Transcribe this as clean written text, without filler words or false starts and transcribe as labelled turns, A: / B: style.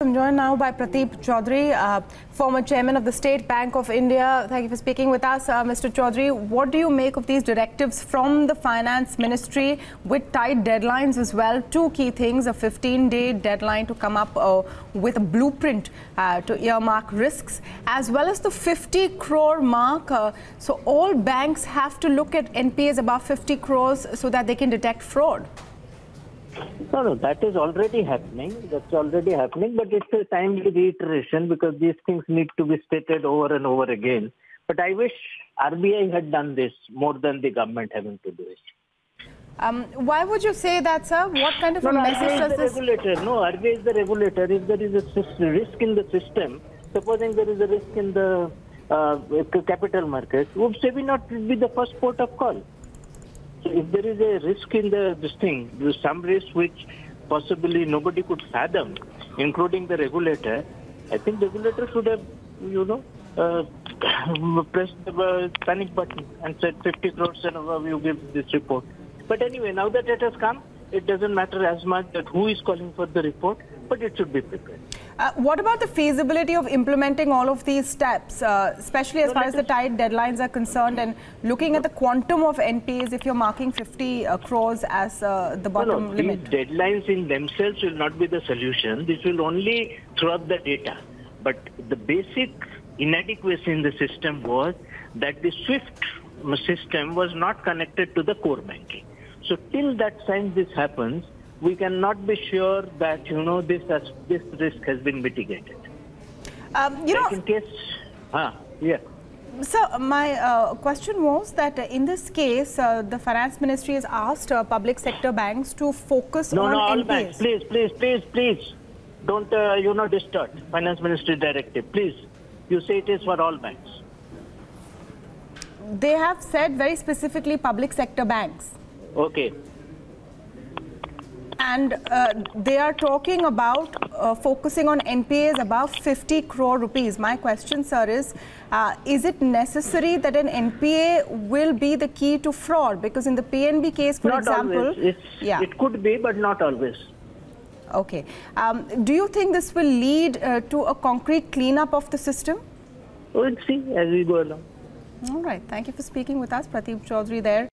A: I'm joined now by Pratip Chaudhuri, former chairman of the State Bank of India. Thank you for speaking with us, Mr. Chaudhuri. What do you make of these directives from the Finance Ministry with tight deadlines as well? Two key things: a 15-day deadline to come up with a blueprint to earmark risks, as well as the 50 crore mark. So all banks have to look at NPAs above 50 crores so that they can detect fraud.
B: No, that is already happening. That's already happening, but it's a timely reiteration because these things need to be stated over and over again. But I wish RBI had done this more than the government having to do it.
A: Why would you say that, sir? What kind of a message does this?
B: Regulator. No, RBI is the regulator. If there is a risk in the system, supposing there is a risk in the capital market, would SEBI not be the first port of call? If there is a risk in this thing, there's some risk which possibly nobody could fathom, including the regulator. I think the regulator should have, pressed the panic button and said 50 crores and above you give this report. But anyway, now that it has come, it doesn't matter as much that who is calling for the report, but it should be prepared.
A: What about the feasibility of implementing all of these steps, especially as far as the tight deadlines are concerned, and looking at the quantum of NPAs if you're marking 50 crores as the bottom limit?
B: These deadlines in themselves will not be the solution. This will only throw up the data. But the basic inadequacy in the system was that the SWIFT system was not connected to the core banking. So till that time this happens, we cannot be sure that this risk has been mitigated. In case, yeah.
A: So my question was that in this case, the Finance Ministry has asked public sector banks to focus on
B: all
A: NPAs.
B: Banks, please, don't distort Finance Ministry directive. Please, you say it is for all banks.
A: They have said very specifically public sector banks.
B: Okay.
A: And they are talking about focusing on NPAs above 50 crore rupees. My question, sir, is it necessary that an NPA will be the key to fraud? Because in the PNB case, for example...
B: It could be, but not always.
A: Okay. Do you think this will lead to a concrete cleanup of the system?
B: We'll see as we go along.
A: All right. Thank you for speaking with us, Pratip Chaudhuri there.